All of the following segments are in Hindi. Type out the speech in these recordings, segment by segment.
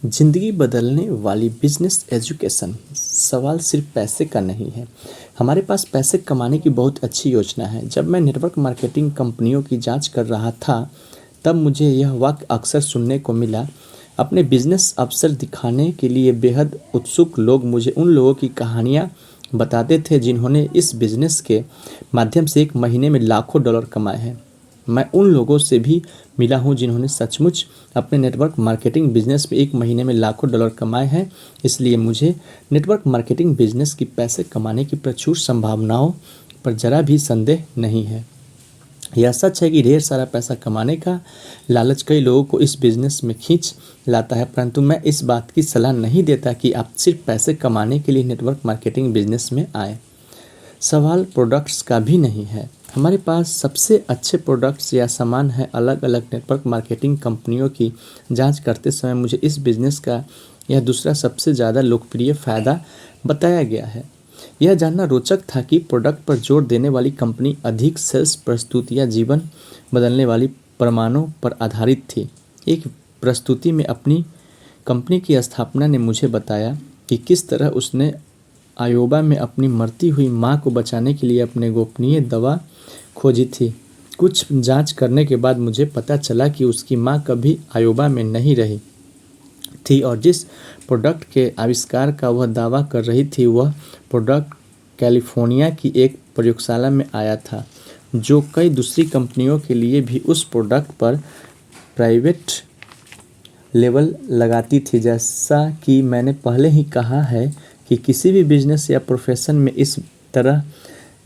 जिंदगी बदलने वाली बिजनेस एजुकेशन। सवाल सिर्फ पैसे का नहीं है। हमारे पास पैसे कमाने की बहुत अच्छी योजना है। जब मैं नेटवर्क मार्केटिंग कंपनियों की जांच कर रहा था, तब मुझे यह वाक्य अक्सर सुनने को मिला। अपने बिजनेस अवसर दिखाने के लिए बेहद उत्सुक लोग मुझे उन लोगों की कहानियाँ बताते थे जिन्होंने इस बिजनेस के माध्यम से एक महीने में लाखों डॉलर कमाए हैं। मैं उन लोगों से भी मिला हूं जिन्होंने सचमुच अपने नेटवर्क मार्केटिंग बिजनेस में एक महीने में लाखों डॉलर कमाए हैं। इसलिए मुझे नेटवर्क मार्केटिंग बिजनेस की पैसे कमाने की प्रचुर संभावनाओं पर ज़रा भी संदेह नहीं है। यह सच है कि ढेर सारा पैसा कमाने का लालच कई लोगों को इस बिज़नेस में खींच लाता है, परंतु मैं इस बात की सलाह नहीं देता कि आप सिर्फ पैसे कमाने के लिए नेटवर्क मार्केटिंग बिजनेस में आए। सवाल प्रोडक्ट्स का भी नहीं है। हमारे पास सबसे अच्छे प्रोडक्ट्स या सामान है। अलग अलग नेटवर्क मार्केटिंग कंपनियों की जांच करते समय मुझे इस बिज़नेस का यह दूसरा सबसे ज़्यादा लोकप्रिय फ़ायदा बताया गया है। यह जानना रोचक था कि प्रोडक्ट पर जोर देने वाली कंपनी अधिक सेल्स प्रस्तुति या जीवन बदलने वाली प्रमाणों पर आधारित थी। एक प्रस्तुति में अपनी कंपनी की स्थापना ने मुझे बताया कि किस तरह उसने आयोवा में अपनी मरती हुई मां को बचाने के लिए अपने गोपनीय दवा खोजी थी। कुछ जांच करने के बाद मुझे पता चला कि उसकी मां कभी आयोवा में नहीं रही थी और जिस प्रोडक्ट के आविष्कार का वह दावा कर रही थी, वह प्रोडक्ट कैलिफोर्निया की एक प्रयोगशाला में आया था, जो कई दूसरी कंपनियों के लिए भी उस प्रोडक्ट पर प्राइवेट लेवल लगाती थी। जैसा कि मैंने पहले ही कहा है कि किसी भी बिजनेस या प्रोफेशन में इस तरह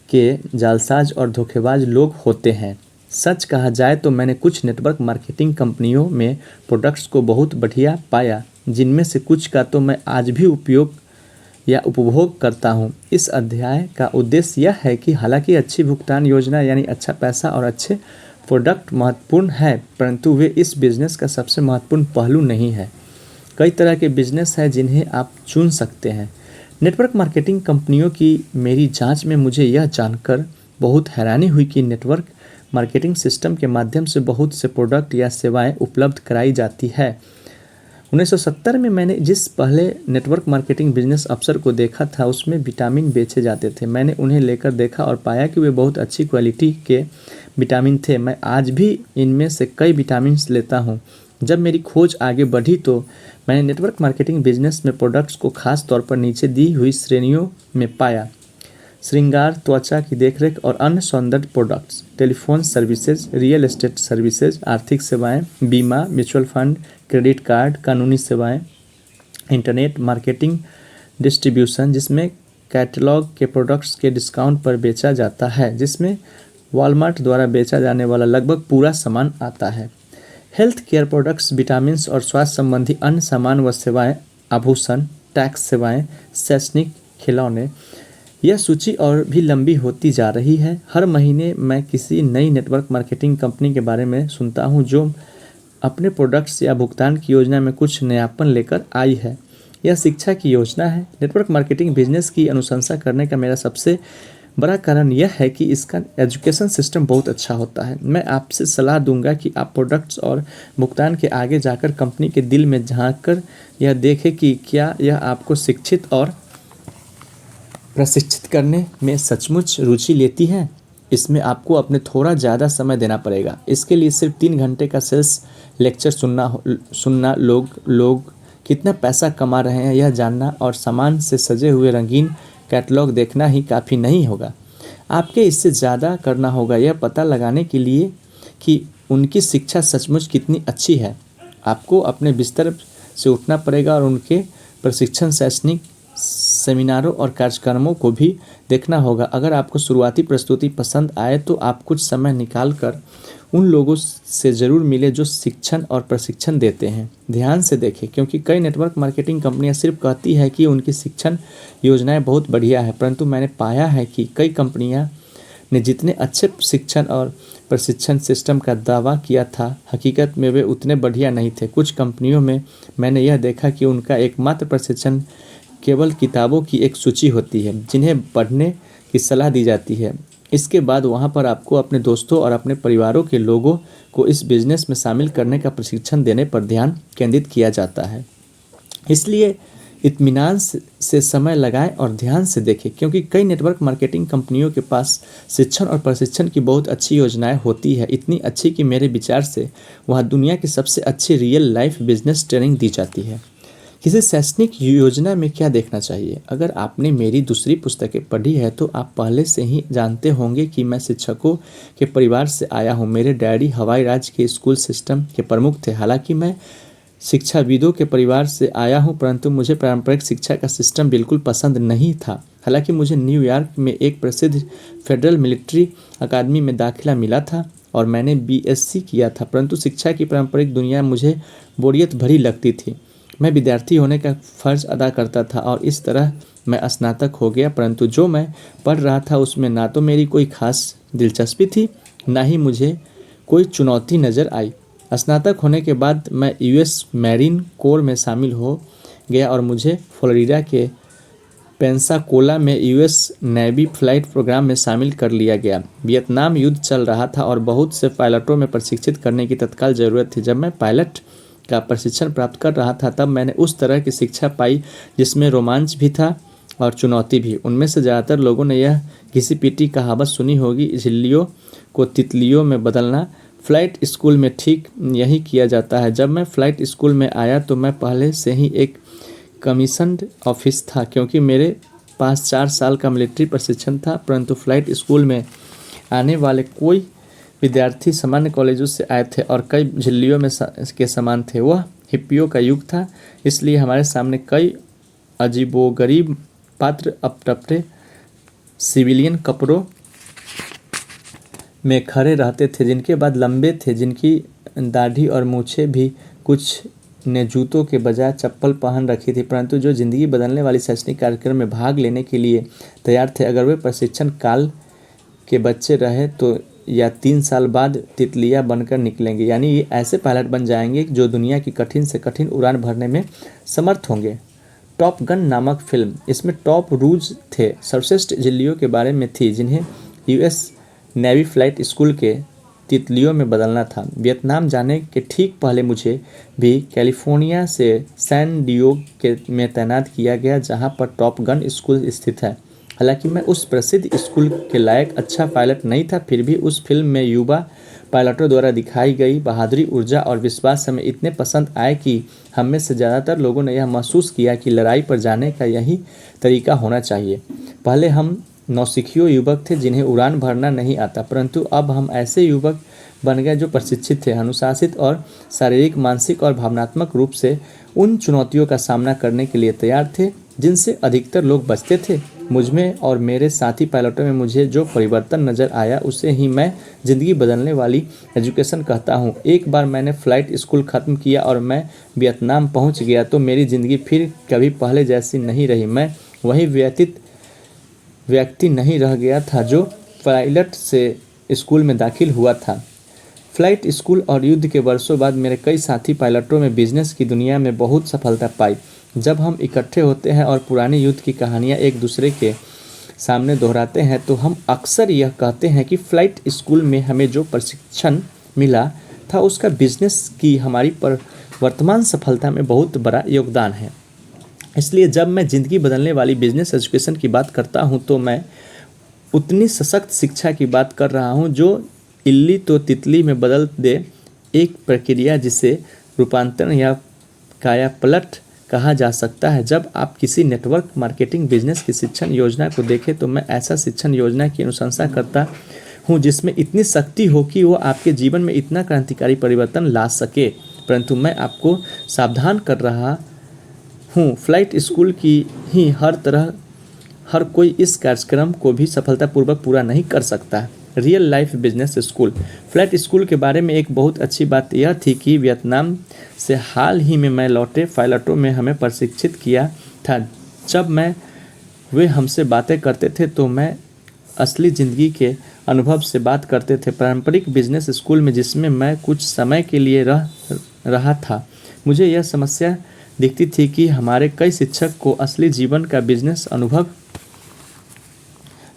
के जालसाज और धोखेबाज लोग होते हैं। सच कहा जाए तो मैंने कुछ नेटवर्क मार्केटिंग कंपनियों में प्रोडक्ट्स को बहुत बढ़िया पाया, जिनमें से कुछ का तो मैं आज भी उपयोग या उपभोग करता हूँ। इस अध्याय का उद्देश्य यह है कि हालांकि अच्छी भुगतान योजना यानी अच्छा पैसा और अच्छे प्रोडक्ट महत्वपूर्ण है, परंतु वे इस बिज़नेस का सबसे महत्वपूर्ण पहलू नहीं है। कई तरह के बिजनेस हैं जिन्हें आप चुन सकते हैं। नेटवर्क मार्केटिंग कंपनियों की मेरी जांच में मुझे यह जानकर बहुत हैरानी हुई कि नेटवर्क मार्केटिंग सिस्टम के माध्यम से बहुत से प्रोडक्ट या सेवाएं उपलब्ध कराई जाती है। 1970 में मैंने जिस पहले नेटवर्क मार्केटिंग बिजनेस अफसर को देखा था, उसमें विटामिन बेचे जाते थे। मैंने उन्हें लेकर देखा और पाया कि वे बहुत अच्छी क्वालिटी के विटामिन थे। मैं आज भी इनमें से कई विटामिन लेता हूँ। जब मेरी खोज आगे बढ़ी तो मैंने नेटवर्क मार्केटिंग बिजनेस में प्रोडक्ट्स को खास तौर पर नीचे दी हुई श्रेणियों में पाया: श्रृंगार, त्वचा की देखरेख और अन्य सौंदर्य products, telephone services, real estate services, आर्थिक सेवाएं, बीमा, म्यूचुअल फंड, क्रेडिट कार्ड, कानूनी सेवाएं, इंटरनेट मार्केटिंग, डिस्ट्रीब्यूशन जिसमें कैटलॉग के प्रोडक्ट्स के डिस्काउंट पर बेचा जाता है, जिसमें वॉलमार्ट द्वारा बेचा जाने वाला लगभग पूरा सामान आता है, हेल्थ केयर प्रोडक्ट्स, विटामिन्स और स्वास्थ्य संबंधी अन्य सामान व सेवाएं, आभूषण, टैक्स सेवाएं, शैक्षणिक खिलौने। यह सूची और भी लंबी होती जा रही है। हर महीने मैं किसी नई नेटवर्क मार्केटिंग कंपनी के बारे में सुनता हूं जो अपने प्रोडक्ट्स या भुगतान की योजना में कुछ नयापन लेकर आई है। यह शिक्षा की योजना है। नेटवर्क मार्केटिंग बिजनेस की अनुशंसा करने का मेरा सबसे बड़ा कारण यह है कि इसका एजुकेशन सिस्टम बहुत अच्छा होता है। मैं आपसे सलाह दूंगा कि आप प्रोडक्ट्स और भुगतान के आगे जाकर कंपनी के दिल में झांक कर यह देखें कि क्या यह आपको शिक्षित और प्रशिक्षित करने में सचमुच रुचि लेती है। इसमें आपको अपने थोड़ा ज़्यादा समय देना पड़ेगा। इसके लिए सिर्फ 3 घंटे का सेल्स लेक्चर सुनना लोग कितना पैसा कमा रहे हैं यह जानना और सामान से सजे हुए रंगीन कैटलॉग देखना ही काफ़ी नहीं होगा। आपके इससे ज़्यादा करना होगा यह पता लगाने के लिए कि उनकी शिक्षा सचमुच कितनी अच्छी है। आपको अपने बिस्तर से उठना पड़ेगा और उनके प्रशिक्षण, शैक्षणिक सेमिनारों और कार्यक्रमों को भी देखना होगा। अगर आपको शुरुआती प्रस्तुति पसंद आए तो आप कुछ समय निकाल कर उन लोगों से ज़रूर मिले जो शिक्षण और प्रशिक्षण देते हैं। ध्यान से देखें, क्योंकि कई नेटवर्क मार्केटिंग कंपनियां सिर्फ कहती है कि उनकी शिक्षण योजनाएं बहुत बढ़िया है, परंतु मैंने पाया है कि कई कंपनियां ने जितने अच्छे शिक्षण और प्रशिक्षण सिस्टम का दावा किया था, हकीकत में वे उतने बढ़िया नहीं थे। कुछ कंपनियों में मैंने यह देखा कि उनका एकमात्र प्रशिक्षण केवल किताबों की एक सूची होती है जिन्हें पढ़ने की सलाह दी जाती है। इसके बाद वहां पर आपको अपने दोस्तों और अपने परिवारों के लोगों को इस बिजनेस में शामिल करने का प्रशिक्षण देने पर ध्यान केंद्रित किया जाता है। इसलिए इत्मीनान से समय लगाएं और ध्यान से देखें, क्योंकि कई नेटवर्क मार्केटिंग कंपनियों के पास शिक्षण और प्रशिक्षण की बहुत अच्छी योजनाएं होती है, इतनी अच्छी कि मेरे विचार से वहाँ दुनिया की सबसे अच्छी रियल लाइफ बिजनेस ट्रेनिंग दी जाती है। किसी शैक्षणिक योजना में क्या देखना चाहिए? अगर आपने मेरी दूसरी पुस्तकें पढ़ी है तो आप पहले से ही जानते होंगे कि मैं शिक्षकों के परिवार से आया हूँ। मेरे डैडी हवाई राज के स्कूल सिस्टम के प्रमुख थे। हालांकि मैं शिक्षाविदों के परिवार से आया हूँ, परंतु मुझे पारंपरिक शिक्षा का सिस्टम बिल्कुल पसंद नहीं था। हालांकि मुझे न्यूयॉर्क में एक प्रसिद्ध फेडरल मिलिट्री अकादमी में दाखिला मिला था और मैंने बीएससी किया था, परंतु शिक्षा की पारंपरिक दुनिया मुझे बोरियत भरी लगती थी। मैं विद्यार्थी होने का फ़र्ज़ अदा करता था और इस तरह मैं स्नातक हो गया, परंतु जो मैं पढ़ रहा था उसमें ना तो मेरी कोई ख़ास दिलचस्पी थी, ना ही मुझे कोई चुनौती नज़र आई। स्नातक होने के बाद मैं यूएस मैरीन कोर में शामिल हो गया और मुझे फ्लोरिडा के पेंसाकोला में यूएस नेवी फ्लाइट प्रोग्राम में शामिल कर लिया गया। वियतनाम युद्ध चल रहा था और बहुत से पायलटों में प्रशिक्षित करने की तत्काल ज़रूरत थी। जब मैं पायलट का प्रशिक्षण प्राप्त कर रहा था तब मैंने उस तरह की शिक्षा पाई जिसमें रोमांच भी था और चुनौती भी। उनमें से ज़्यादातर लोगों ने यह घिसी-पिटी कहावत सुनी होगी, झिल्लियों को तितलियों में बदलना। फ़्लाइट स्कूल में ठीक यही किया जाता है। जब मैं फ़्लाइट स्कूल में आया तो मैं पहले से ही एक कमीशन्ड ऑफिस था, क्योंकि मेरे पास 4 साल का मिलिट्री प्रशिक्षण था। परंतु फ़्लाइट स्कूल में आने वाले कोई विद्यार्थी सामान्य कॉलेजों से आए थे और कई झिल्लियों में के समान थे। वह हिप्पियों का युग था, इसलिए हमारे सामने कई अजीबोगरीब पात्र अपटपटे सिविलियन कपड़ों में खड़े रहते थे, जिनके बाद लंबे थे, जिनकी दाढ़ी और मूछें भी। कुछ ने जूतों के बजाय चप्पल पहन रखी थी, परंतु जो ज़िंदगी बदलने वाली शैक्षणिक कार्यक्रम में भाग लेने के लिए तैयार थे। अगर वे प्रशिक्षण काल के बच्चे रहे तो या 3 साल बाद तितलियां बनकर निकलेंगे, यानी ये ऐसे पायलट बन जाएंगे जो दुनिया की कठिन से कठिन उड़ान भरने में समर्थ होंगे। टॉप गन नामक फिल्म, इसमें टॉप क्रूज थे, सर्वश्रेष्ठ झिल्लियों के बारे में थी जिन्हें यूएस नेवी फ्लाइट स्कूल के तितलियों में बदलना था। वियतनाम जाने के ठीक पहले मुझे भी कैलिफोर्निया से सैन डिएगो में तैनात किया गया, जहाँ पर टॉप गन स्कूल स्थित है। हालांकि मैं उस प्रसिद्ध स्कूल के लायक अच्छा पायलट नहीं था, फिर भी उस फिल्म में युवा पायलटों द्वारा दिखाई गई बहादुरी, ऊर्जा और विश्वास हमें इतने पसंद आए कि हम में से ज़्यादातर लोगों ने यह महसूस किया कि लड़ाई पर जाने का यही तरीका होना चाहिए। पहले हम नौसिखियों युवक थे जिन्हें उड़ान भरना नहीं आता, परंतु अब हम ऐसे युवक बन गए जो प्रशिक्षित थे, अनुशासित और शारीरिक, मानसिक और भावनात्मक रूप से उन चुनौतियों का सामना करने के लिए तैयार थे जिनसे अधिकतर लोग बचते थे। मुझमें और मेरे साथी पायलटों में मुझे जो परिवर्तन नज़र आया उसे ही मैं ज़िंदगी बदलने वाली एजुकेशन कहता हूँ। एक बार मैंने फ़्लाइट स्कूल ख़त्म किया और मैं वियतनाम पहुँच गया तो मेरी ज़िंदगी फिर कभी पहले जैसी नहीं रही। मैं वही व्यक्ति नहीं रह गया था जो पायलट से स्कूल में दाखिल हुआ था। फ़्लाइट स्कूल और युद्ध के वर्षों बाद मेरे कई साथी पायलटों में बिजनेस की दुनिया में बहुत सफलता पाई। जब हम इकट्ठे होते हैं और पुराने युद्ध की कहानियाँ एक दूसरे के सामने दोहराते हैं तो हम अक्सर यह कहते हैं कि फ़्लाइट स्कूल में हमें जो प्रशिक्षण मिला था उसका बिजनेस की हमारी वर्तमान सफलता में बहुत बड़ा योगदान है। इसलिए जब मैं ज़िंदगी बदलने वाली बिजनेस एजुकेशन की बात करता हूँ तो मैं उतनी सशक्त शिक्षा की बात कर रहा हूँ जो इल्ली तो तितली में बदल दे, एक प्रक्रिया जिसे रूपांतरण या कायापलट कहा जा सकता है। जब आप किसी नेटवर्क मार्केटिंग बिजनेस की शिक्षण योजना को देखें तो मैं ऐसा शिक्षण योजना की अनुशंसा करता हूँ जिसमें इतनी शक्ति हो कि वो आपके जीवन में इतना क्रांतिकारी परिवर्तन ला सके। परंतु मैं आपको सावधान कर रहा हूँ, फ़्लाइट स्कूल की ही हर कोई इस कार्यक्रम को भी सफलतापूर्वक पूरा नहीं कर सकता। Real life business school, flight school के बारे में एक बहुत अच्छी बात यह थी कि वियतनाम से हाल ही में मैं लौटे पायलटों में हमें प्रशिक्षित किया था। जब वे हमसे बातें करते थे तो मैं असली ज़िंदगी के अनुभव से बात करते थे। पारंपरिक बिजनेस स्कूल में जिसमें मैं कुछ समय के लिए रहा था, मुझे यह समस्या दिखती थी कि हमारे कई शिक्षक को असली जीवन का बिजनेस अनुभव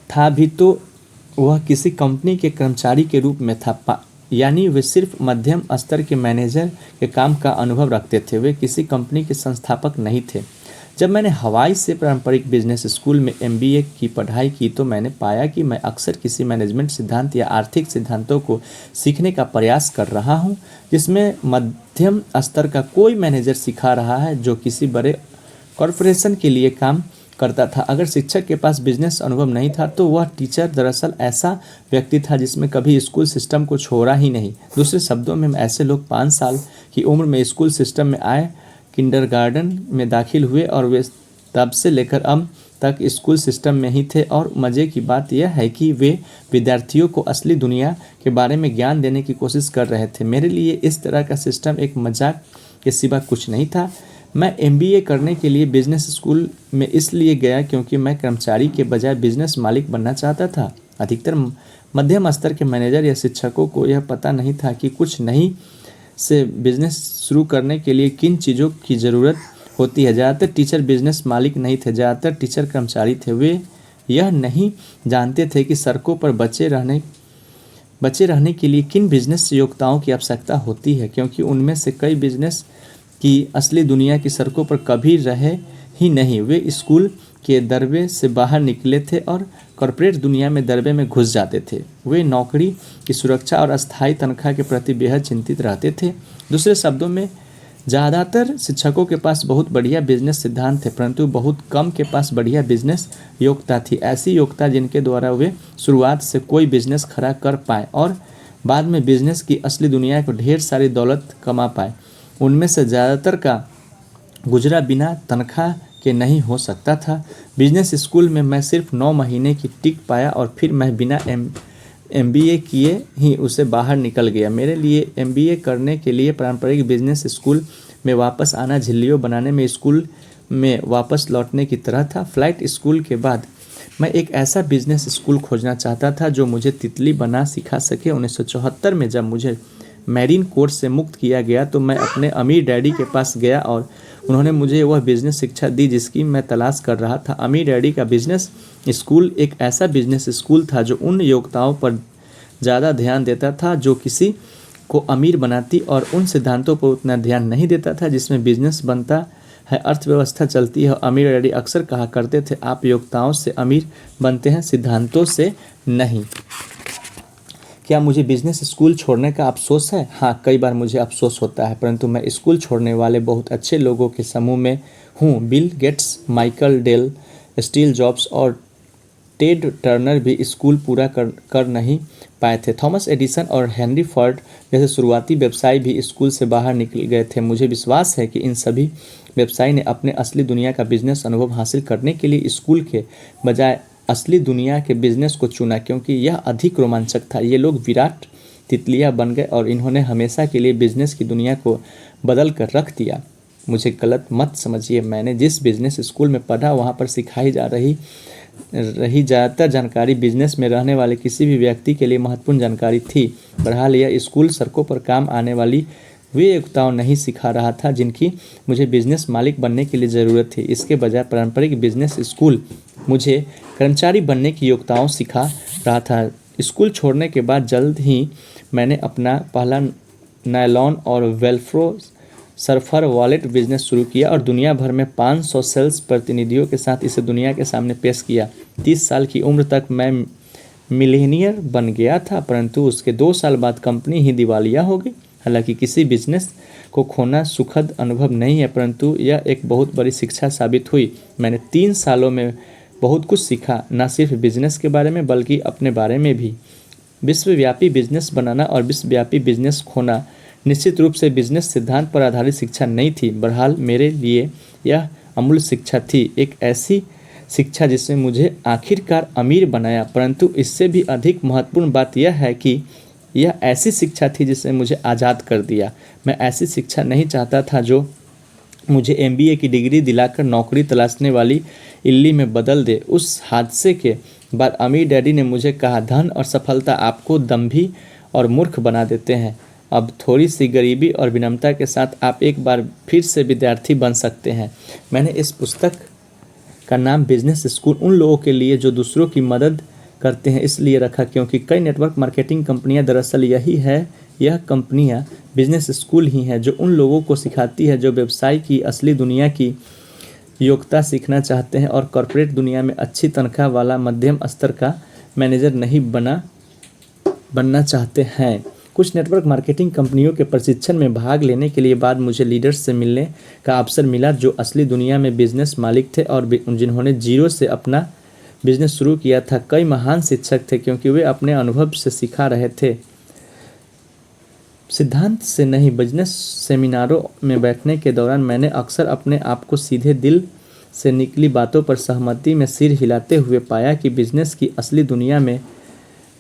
था भी तो वह किसी कंपनी के कर्मचारी के रूप में था। यानी वे सिर्फ मध्यम स्तर के मैनेजर के काम का अनुभव रखते थे, वे किसी कंपनी के संस्थापक नहीं थे। जब मैंने हवाई से पारंपरिक बिजनेस स्कूल में एमबीए की पढ़ाई की तो मैंने पाया कि मैं अक्सर किसी मैनेजमेंट सिद्धांत या आर्थिक सिद्धांतों को सीखने का प्रयास कर रहा हूं, जिसमें मध्यम स्तर का कोई मैनेजर सिखा रहा है जो किसी बड़े कॉरपोरेशन के लिए काम करता था। अगर शिक्षक के पास बिजनेस अनुभव नहीं था तो वह टीचर दरअसल ऐसा व्यक्ति था जिसमें कभी स्कूल सिस्टम को छोड़ा ही नहीं। दूसरे शब्दों में ऐसे लोग 5 साल की उम्र में स्कूल सिस्टम में आए, किंडरगार्टन में दाखिल हुए और वे तब से लेकर अब तक स्कूल सिस्टम में ही थे। और मज़े की बात यह है कि वे विद्यार्थियों को असली दुनिया के बारे में ज्ञान देने की कोशिश कर रहे थे। मेरे लिए इस तरह का सिस्टम एक मजाक के सिवा कुछ नहीं था। मैं एमबीए करने के लिए बिजनेस स्कूल में इसलिए गया क्योंकि मैं कर्मचारी के बजाय बिजनेस मालिक बनना चाहता था। अधिकतर मध्यम स्तर के मैनेजर या शिक्षकों को यह पता नहीं था कि कुछ नहीं से बिजनेस शुरू करने के लिए किन चीज़ों की ज़रूरत होती है। ज़्यादातर टीचर बिजनेस मालिक नहीं थे, ज़्यादातर टीचर कर्मचारी थे। वे यह नहीं जानते थे कि सड़कों पर बचे रहने के लिए किन बिजनेस योग्यताओं की आवश्यकता होती है, क्योंकि उनमें से कई बिजनेस की असली दुनिया की सड़कों पर कभी रहे ही नहीं। वे स्कूल के दरबे से बाहर निकले थे और कॉर्पोरेट दुनिया में दरबे में घुस जाते थे। वे नौकरी की सुरक्षा और अस्थायी तनख्वाह के प्रति बेहद चिंतित रहते थे। दूसरे शब्दों में, ज़्यादातर शिक्षकों के पास बहुत बढ़िया बिजनेस सिद्धांत थे, परंतु बहुत कम के पास बढ़िया बिजनेस योग्यता थी। ऐसी योग्यता जिनके द्वारा वे शुरुआत से कोई बिजनेस खड़ा कर पाए और बाद में बिजनेस की असली दुनिया को ढेर सारी दौलत कमा पाए। उनमें से ज़्यादातर का गुजरा बिना तनख्वाह के नहीं हो सकता था। बिजनेस स्कूल में मैं सिर्फ 9 महीने की टिक पाया और फिर मैं बिना एमबीए किए ही उसे बाहर निकल गया। मेरे लिए एमबीए करने के लिए पारंपरिक बिजनेस स्कूल में वापस आना झिल्लियों बनाने में स्कूल में वापस लौटने की तरह था। फ्लाइट स्कूल के बाद मैं एक ऐसा बिजनेस स्कूल खोजना चाहता था जो मुझे तितली बना सिखा सके। 1974 में जब मुझे मैरीन कोर्स से मुक्त किया गया तो मैं अपने अमीर डैडी के पास गया और उन्होंने मुझे वह बिजनेस शिक्षा दी जिसकी मैं तलाश कर रहा था। अमीर डैडी का बिजनेस स्कूल एक ऐसा बिजनेस स्कूल था जो उन योग्यताओं पर ज़्यादा ध्यान देता था जो किसी को अमीर बनाती और उन सिद्धांतों पर उतना ध्यान नहीं देता था जिसमें बिजनेस बनता है, अर्थव्यवस्था चलती है। अमीर डैडी अक्सर कहा करते थे, आप योग्यताओं से अमीर बनते हैं, सिद्धांतों से नहीं। क्या मुझे बिजनेस स्कूल छोड़ने का अफसोस है? हाँ, कई बार मुझे अफसोस होता है, परंतु मैं स्कूल छोड़ने वाले बहुत अच्छे लोगों के समूह में हूँ। Bill Gates, Michael Dell, Steve jobs और टेड टर्नर भी स्कूल पूरा कर नहीं पाए थे। थॉमस एडिसन और हेनरी फोर्ड जैसे शुरुआती व्यवसायी भी स्कूल से बाहर निकल गए थे। मुझे विश्वास है कि इन सभी व्यवसायी ने अपने असली दुनिया का बिजनेस अनुभव हासिल करने के लिए स्कूल के बजाय असली दुनिया के बिजनेस को चुना, क्योंकि यह अधिक रोमांचक था। ये लोग विराट तितलियां बन गए और इन्होंने हमेशा के लिए बिजनेस की दुनिया को बदल कर रख दिया। मुझे गलत मत समझिए, मैंने जिस बिजनेस स्कूल में पढ़ा वहाँ पर सिखाई जा रही ज़्यादातर जानकारी बिजनेस में रहने वाले किसी भी व्यक्ति के लिए महत्वपूर्ण जानकारी थी। बहरहाल यह स्कूल सड़कों पर काम आने वाली वे योग्यताएं नहीं सिखा रहा था जिनकी मुझे बिजनेस मालिक बनने के लिए ज़रूरत थी। इसके बजाय पारंपरिक बिजनेस स्कूल मुझे कर्मचारी बनने की योग्यताएं सिखा रहा था। स्कूल छोड़ने के बाद जल्द ही मैंने अपना पहला नायलॉन और वेलफ्रो सर्फर वॉलेट बिजनेस शुरू किया और दुनिया भर में 500 सेल्स प्रतिनिधियों के साथ इसे दुनिया के सामने पेश किया। 30 साल की उम्र तक मैं मिलेनियर बन गया था, परंतु उसके 2 साल बाद कंपनी ही दिवालिया हो गई। हालांकि किसी बिजनेस को खोना सुखद अनुभव नहीं है, परंतु यह एक बहुत बड़ी शिक्षा साबित हुई। मैंने 3 सालों में बहुत कुछ सीखा, न सिर्फ बिजनेस के बारे में बल्कि अपने बारे में भी। विश्वव्यापी बिजनेस बनाना और विश्वव्यापी बिजनेस खोना निश्चित रूप से बिजनेस सिद्धांत पर आधारित शिक्षा नहीं थी। बहरहाल मेरे लिए यह अमूल्य शिक्षा थी, एक ऐसी शिक्षा जिसने मुझे आखिरकार अमीर बनाया। परंतु इससे भी अधिक महत्वपूर्ण बात यह है कि यह ऐसी शिक्षा थी जिसने मुझे आज़ाद कर दिया। मैं ऐसी शिक्षा नहीं चाहता था जो मुझे एमबीए की डिग्री दिलाकर नौकरी तलाशने वाली इल्ली में बदल दे। उस हादसे के बाद अमीर डैडी ने मुझे कहा, धन और सफलता आपको दंभी और मूर्ख बना देते हैं। अब थोड़ी सी गरीबी और विनम्रता के साथ आप एक बार फिर से विद्यार्थी बन सकते हैं। मैंने इस पुस्तक का नाम बिजनेस स्कूल उन लोगों के लिए जो दूसरों की मदद करते हैं इसलिए रखा क्योंकि कई नेटवर्क मार्केटिंग कंपनियां दरअसल यह कंपनियां बिजनेस स्कूल ही हैं जो उन लोगों को सिखाती है जो व्यवसाय की असली दुनिया की योग्यता सीखना चाहते हैं और कॉर्पोरेट दुनिया में अच्छी तनख्वाह वाला मध्यम स्तर का मैनेजर नहीं बनना चाहते हैं। कुछ नेटवर्क मार्केटिंग कंपनियों के प्रशिक्षण में भाग लेने के लिए बाद मुझे लीडर्स से मिलने का अवसर मिला जो असली दुनिया में बिजनेस मालिक थे और जिन्होंने जीरो से अपना बिजनेस शुरू किया था। कई महान शिक्षक थे क्योंकि वे अपने अनुभव से सिखा रहे थे, सिद्धांत से नहीं। बिजनेस सेमिनारों में बैठने के दौरान मैंने अक्सर अपने आप को सीधे दिल से निकली बातों पर सहमति में सिर हिलाते हुए पाया कि बिजनेस की असली दुनिया में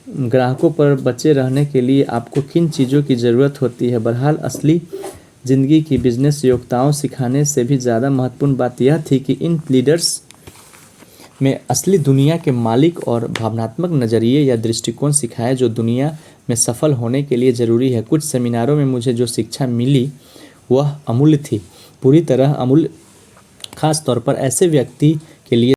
ग्राहकों पर बचे रहने के लिए आपको किन चीज़ों की ज़रूरत होती है। बहरहाल असली ज़िंदगी की बिजनेस योग्यताओं सिखाने से भी ज़्यादा महत्वपूर्ण बात यह थी कि इन लीडर्स में असली दुनिया के मालिक और भावनात्मक नज़रिए या दृष्टिकोण सिखाया जो दुनिया में सफल होने के लिए ज़रूरी है। कुछ सेमिनारों में मुझे जो शिक्षा मिली वह अमूल्य थी, पूरी तरह अमूल्य, खास तौर पर ऐसे व्यक्ति के लिए